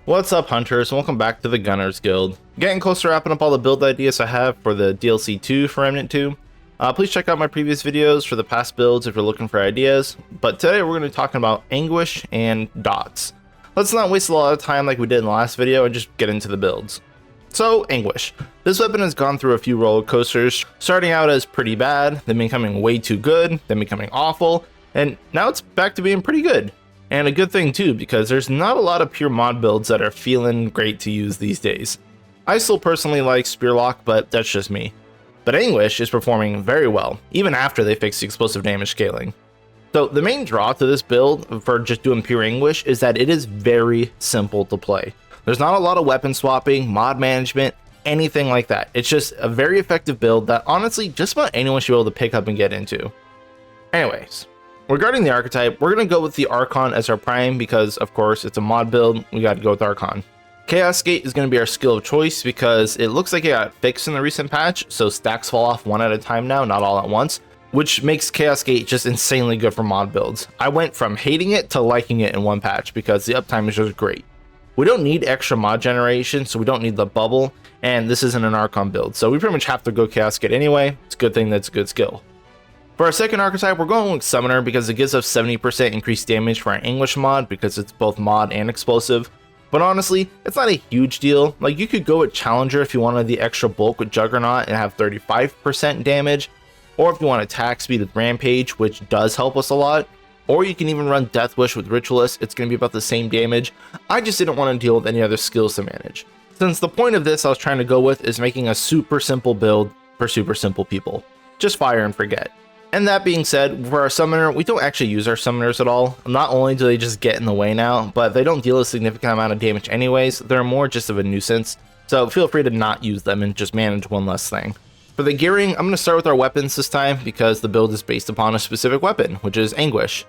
What's up, hunters? Welcome back to the Gunners Guild. Getting close to wrapping up all the build ideas I have for the DLC 2 for Remnant 2. Please check out my previous videos for the past builds if you're looking for ideas. But today we're going to be talking about Anguish and DoTs. Let's not waste a lot of time like we did in the last video and just get into the builds. So, Anguish. This weapon has gone through a few roller coasters, starting out as pretty bad, then becoming way too good, then becoming awful, and now it's back to being pretty good. And a good thing too, because there's not a lot of pure mod builds that are feeling great to use these days. I still personally like Spearlock, but that's just me. But Anguish is performing very well, even after they fixed the explosive damage scaling. So the main draw to this build for just doing pure Anguish is that it is very simple to play. There's not a lot of weapon swapping, mod management, anything like that. It's just a very effective build that honestly just about anyone should be able to pick up and get into. Anyways. Regarding the archetype, we're going to go with the Archon as our prime because, of course, it's a mod build, we got to go with Archon. Chaos Gate is going to be our skill of choice because it looks like it got fixed in the recent patch, so stacks fall off one at a time now, not all at once, which makes Chaos Gate just insanely good for mod builds. I went from hating it to liking it in one patch because the uptime is just great. We don't need extra mod generation, so we don't need the bubble, and this isn't an Archon build, so we pretty much have to go Chaos Gate anyway. It's a good thing that's a good skill. For our second archetype, we're going with Summoner because it gives us 70% increased damage for our Anguish mod because it's both mod and explosive. But honestly, it's not a huge deal. Like, you could go with Challenger if you wanted the extra bulk with Juggernaut and have 35% damage, or if you want attack speed with Rampage, which does help us a lot, or you can even run Death Wish with Ritualist. It's going to be about the same damage. I just didn't want to deal with any other skills to manage. Since the point of this I was trying to go with is making a super simple build for super simple people. Just fire and forget. And that being said, for our summoner, we don't actually use our summoners at all. Not only do they just get in the way now, but they don't deal a significant amount of damage anyways. They're more just of a nuisance, so feel free to not use them and just manage one less thing. For the gearing, I'm going to start with our weapons this time because the build is based upon a specific weapon, which is Anguish.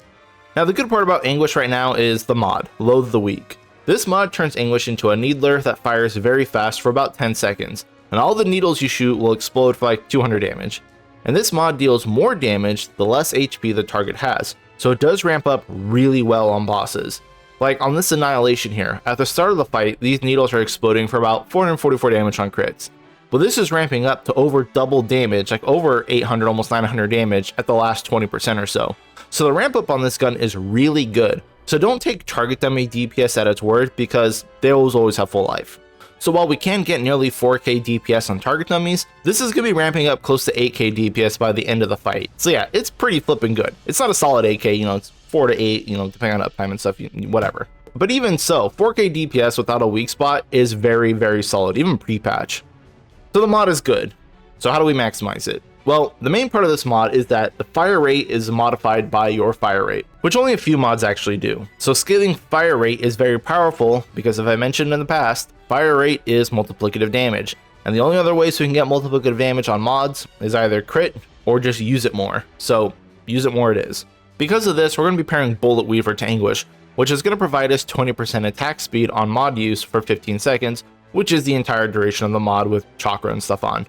Now the good part about Anguish right now is the mod, Loathe the Weak. This mod turns Anguish into a needler that fires very fast for about 10 seconds, and all the needles you shoot will explode for like 200 damage. And this mod deals more damage the less HP the target has, so it does ramp up really well on bosses. Like on this Annihilation here, at the start of the fight, these needles are exploding for about 444 damage on crits. But this is ramping up to over double damage, like over 800, almost 900 damage at the last 20% or so. So the ramp up on this gun is really good. So don't take target dummy DPS at its word because they always have full life. So while we can get nearly 4k DPS on target dummies, this is going to be ramping up close to 8k DPS by the end of the fight. So yeah, it's pretty flipping good. It's not a solid 8k, it's 4 to 8, depending on uptime and stuff, whatever. But even so, 4k DPS without a weak spot is very, very solid, even pre-patch. So the mod is good. So how do we maximize it? Well, the main part of this mod is that the fire rate is modified by your fire rate, which only a few mods actually do. So scaling fire rate is very powerful because, as I mentioned in the past, fire rate is multiplicative damage. And the only other ways we can get multiplicative damage on mods is either crit or just use it more. So use it more it is. Because of this, we're going to be pairing Bullet Weaver to Anguish, which is going to provide us 20% attack speed on mod use for 15 seconds, which is the entire duration of the mod with chakra and stuff on.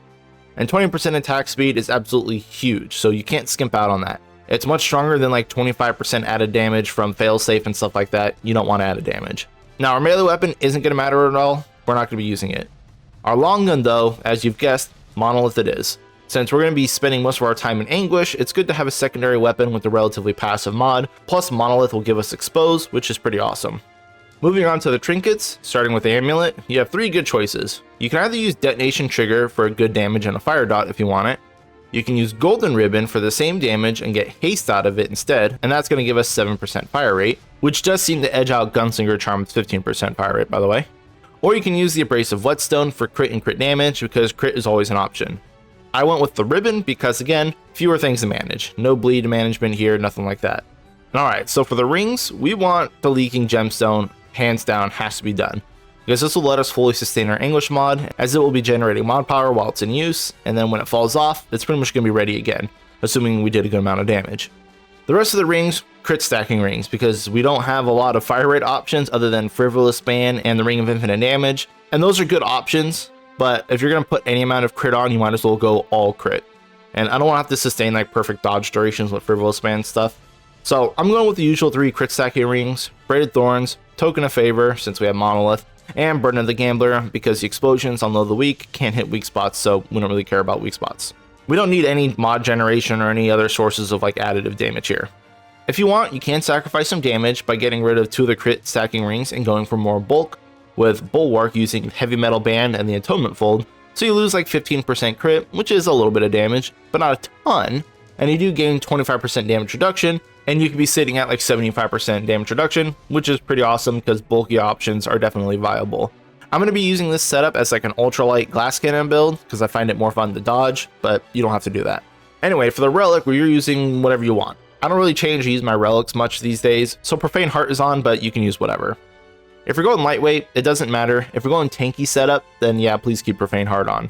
And 20% attack speed is absolutely huge, so you can't skimp out on that. It's much stronger than like 25% added damage from failsafe and stuff like that. You don't want added damage. Now our melee weapon isn't going to matter at all. We're not going to be using it. Our long gun though, as you've guessed, Monolith it is. Since we're going to be spending most of our time in Anguish, it's good to have a secondary weapon with a relatively passive mod, plus Monolith will give us Expose, which is pretty awesome. Moving on to the trinkets, starting with the amulet, you have 3 good choices. You can either use Detonation Trigger for good damage and a fire dot if you want it. You can use Golden Ribbon for the same damage and get haste out of it instead, and that's going to give us 7% fire rate, which does seem to edge out Gunslinger Charm's 15% fire rate, by the way. Or you can use the Abrasive Whetstone for crit and crit damage because crit is always an option. I went with the ribbon because, again, fewer things to manage. No bleed management here, nothing like that. Alright, so for the rings, we want the Leaking Gemstone. Hands down, has to be done, because this will let us fully sustain our Anguish mod, as it will be generating mod power while it's in use, and then when it falls off, it's pretty much going to be ready again, assuming we did a good amount of damage. The rest of the rings, crit stacking rings, because we don't have a lot of fire rate options other than Frivolous Ban and the Ring of Infinite Damage, and those are good options, but if you're going to put any amount of crit on, you might as well go all crit. And I don't want to have to sustain like perfect dodge durations with Frivolous Ban stuff. So I'm going with the usual 3 crit stacking rings, Braided Thorns, Token of Favor, since we have Monolith, and Burden of the Gambler, because the explosions on Low of the Weak can't hit weak spots, so we don't really care about weak spots. We don't need any mod generation or any other sources of like additive damage here. If you want, you can sacrifice some damage by getting rid of 2 of the crit stacking rings and going for more bulk, with Bulwark using Heavy Metal Band and the Atonement Fold, so you lose like 15% crit, which is a little bit of damage, but not a ton, and you do gain 25% damage reduction, and you could be sitting at like 75% damage reduction, which is pretty awesome because bulky options are definitely viable. I'm going to be using this setup as like an ultralight glass cannon build because I find it more fun to dodge, but you don't have to do that. Anyway, for the relic, where you're using whatever you want. I don't really change to use my relics much these days, so Profane Heart is on, but you can use whatever. If you're going lightweight, it doesn't matter. If you're going tanky setup, then yeah, please keep Profane Heart on.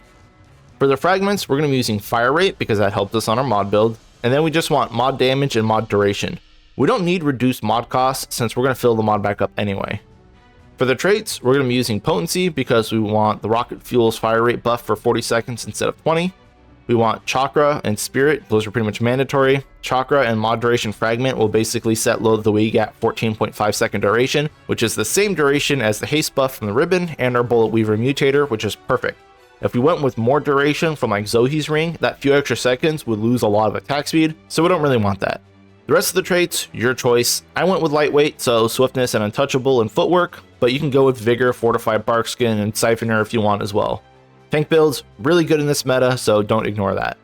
For the fragments, we're going to be using Fire Rate because that helped us on our mod build, and then we just want mod damage and mod duration. We don't need reduced mod costs since we're going to fill the mod back up anyway. For the traits, we're going to be using Potency because we want the Rocket Fuel's Fire Rate buff for 40 seconds instead of 20. We want Chakra and Spirit, those are pretty much mandatory. Chakra and Mod Duration Fragment will basically set Low of the Weak at 14.5 second duration, which is the same duration as the haste buff from the ribbon and our Bullet Weaver Mutator, which is perfect. If we went with more duration from like Zohe's Ring, that few extra seconds would lose a lot of attack speed, so we don't really want that. The rest of the traits, your choice. I went with Lightweight, so Swiftness and Untouchable and Footwork, but you can go with Vigor, Fortified Barkskin, and Siphoner if you want as well. Tank builds, really good in this meta, so don't ignore that.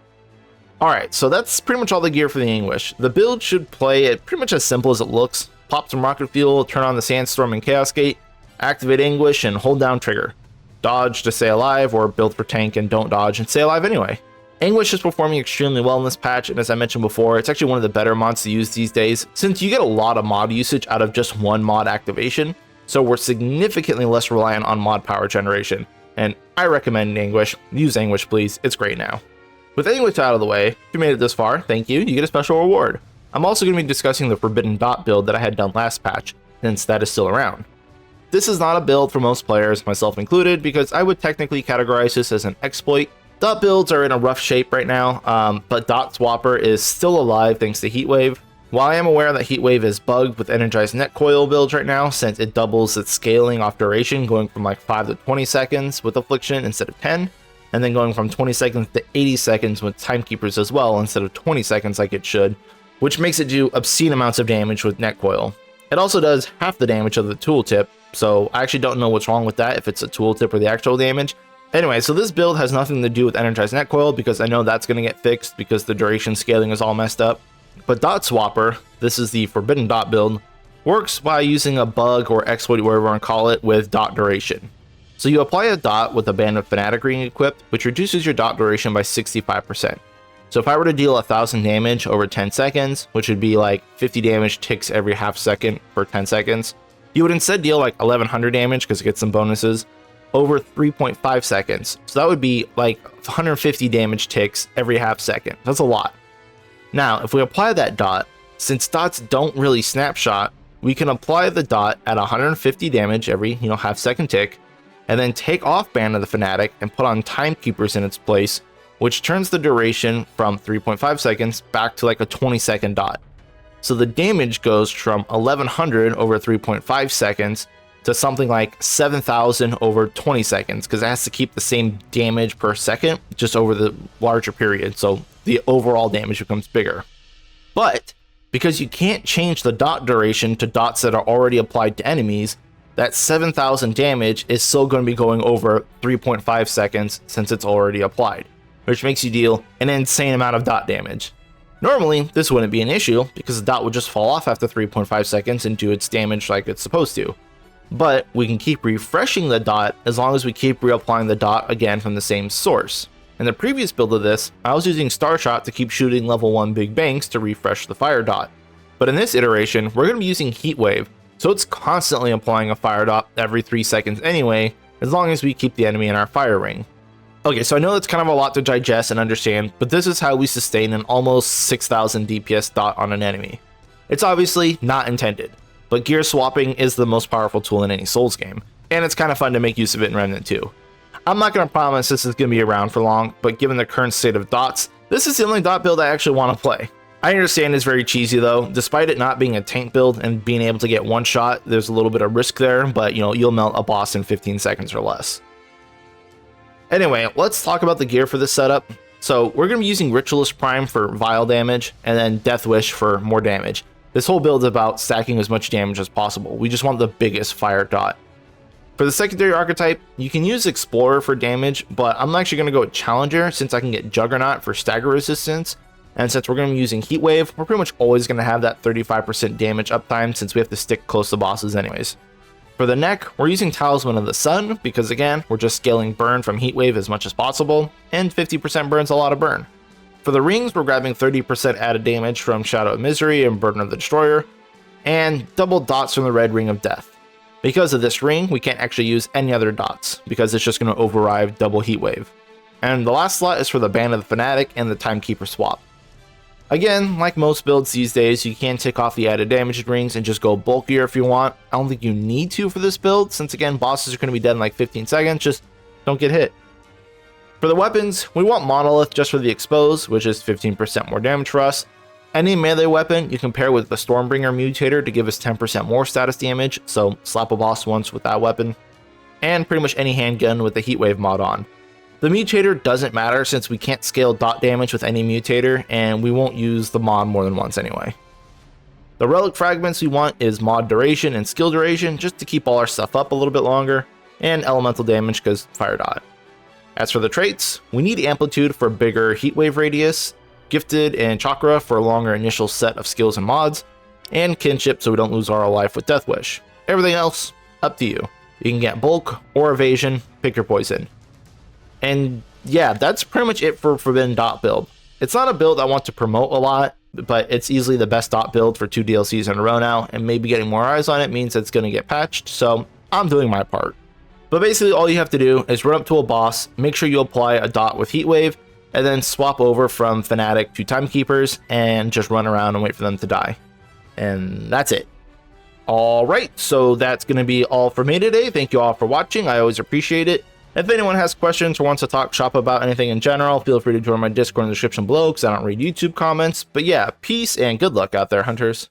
Alright, so that's pretty much all the gear for the Anguish. The build should play it pretty much as simple as it looks. Pop some Rocket Fuel, turn on the Sandstorm and Chaos Gate, activate Anguish, and hold down Trigger. Dodge to stay alive, or build for tank and don't dodge and stay alive anyway. Anguish is performing extremely well in this patch, and as I mentioned before, it's actually one of the better mods to use these days, since you get a lot of mod usage out of just one mod activation, so we're significantly less reliant on mod power generation. And I recommend Anguish. Use Anguish, please. It's great now. With Anguish out of the way, if you made it this far, thank you. You get a special reward. I'm also going to be discussing the Forbidden Dot build that I had done last patch, since that is still around. This is not a build for most players, myself included, because I would technically categorize this as an exploit. Dot builds are in a rough shape right now, but Dot Swapper is still alive thanks to heatwave. While I am aware that heatwave is bugged with energized net coil builds right now, since it doubles its scaling off duration, going from like 5 to 20 seconds with affliction instead of 10, and then going from 20 seconds to 80 seconds with timekeepers as well instead of 20 seconds like it should, which makes it do obscene amounts of damage with net coil. It also does half the damage of the tooltip, so I actually don't know what's wrong with that, if it's a tooltip or the actual damage. Anyway, so this build has nothing to do with energized net coil because I know that's going to get fixed because the duration scaling is all messed up. But Dot Swapper, this is the Forbidden Dot build, works by using a bug or exploit, whatever you want to call it, with dot duration. So you apply a dot with a Band of Fanatic Ring equipped, which reduces your dot duration by 65%. So if I were to deal 1000 damage over 10 seconds, which would be like 50 damage ticks every half second for 10 seconds, you would instead deal like 1100 damage because it gets some bonuses over 3.5 seconds. So that would be like 150 damage ticks every half second. That's a lot. Now, if we apply that dot, since dots don't really snapshot, we can apply the dot at 150 damage every, half second tick, and then take off Band of the Fanatic and put on Timekeepers in its place, which turns the duration from 3.5 seconds back to like a 20-second dot. So the damage goes from 1100 over 3.5 seconds to something like 7000 over 20 seconds, because it has to keep the same damage per second just over the larger period, so the overall damage becomes bigger. But because you can't change the dot duration to dots that are already applied to enemies, that 7000 damage is still going to be going over 3.5 seconds since it's already applied, which makes you deal an insane amount of dot damage. Normally, this wouldn't be an issue because the dot would just fall off after 3.5 seconds and do its damage like it's supposed to. But we can keep refreshing the dot as long as we keep reapplying the dot again from the same source. In the previous build of this, I was using Starshot to keep shooting level 1 big bangs to refresh the fire dot. But in this iteration, we're going to be using Heatwave, so it's constantly applying a fire dot every 3 seconds anyway, as long as we keep the enemy in our fire ring. Okay, so I know that's kind of a lot to digest and understand, but this is how we sustain an almost 6000 DPS dot on an enemy. It's obviously not intended, but gear swapping is the most powerful tool in any Souls game, and it's kind of fun to make use of it in Remnant too. I'm not going to promise this is going to be around for long, but given the current state of dots, this is the only dot build I actually want to play. I understand it's very cheesy though. Despite it not being a tank build and being able to get one shot, there's a little bit of risk there, but you'll melt a boss in 15 seconds or less. Anyway, let's talk about the gear for this setup. So we're going to be using Ritualist Prime for Vile damage, and then Death Wish for more damage. This whole build is about stacking as much damage as possible. We just want the biggest fire dot. For the secondary archetype, you can use Explorer for damage, but I'm actually going to go with Challenger since I can get Juggernaut for stagger resistance. And since we're going to be using Heatwave, we're pretty much always going to have that 35% damage uptime since we have to stick close to bosses anyways. For the neck, we're using Talisman of the Sun because again, we're just scaling burn from Heatwave as much as possible, and 50% burn's a lot of burn. For the rings, we're grabbing 30% added damage from Shadow of Misery and Burden of the Destroyer, and double dots from the Red Ring of Death. Because of this ring, we can't actually use any other dots, because it's just going to override double Heatwave. And the last slot is for the Band of the Fanatic and the Timekeeper swap. Again, like most builds these days, you can take off the added damage rings and just go bulkier if you want. I don't think you need to for this build, since again, bosses are going to be dead in like 15 seconds, just don't get hit. For the weapons, we want Monolith just for the expose, which is 15% more damage for us. Any melee weapon you can pair with the Stormbringer Mutator to give us 10% more status damage, so slap a boss once with that weapon. And pretty much any handgun with the Heatwave mod on. The Mutator doesn't matter since we can't scale dot damage with any Mutator, and we won't use the mod more than once anyway. The Relic Fragments we want is mod duration and skill duration, just to keep all our stuff up a little bit longer, and elemental damage because fire dot. As for the traits, we need Amplitude for bigger Heatwave radius, Gifted and Chakra for a longer initial set of skills and mods, and Kinship so we don't lose our life with Death Wish. Everything else, up to you. You can get Bulk or Evasion, pick your poison. And yeah, that's pretty much it for Forbidden Dot build. It's not a build I want to promote a lot, but it's easily the best dot build for 2 DLCs in a row now, and maybe getting more eyes on it means it's going to get patched, so I'm doing my part. But basically all you have to do is run up to a boss, make sure you apply a dot with Heatwave, and then swap over from Fanatic to Timekeepers and just run around and wait for them to die. And that's it. Alright, so that's going to be all for me today. Thank you all for watching. I always appreciate it. If anyone has questions or wants to talk shop about anything in general, feel free to join my Discord in the description below because I don't read YouTube comments. But yeah, peace and good luck out there, hunters.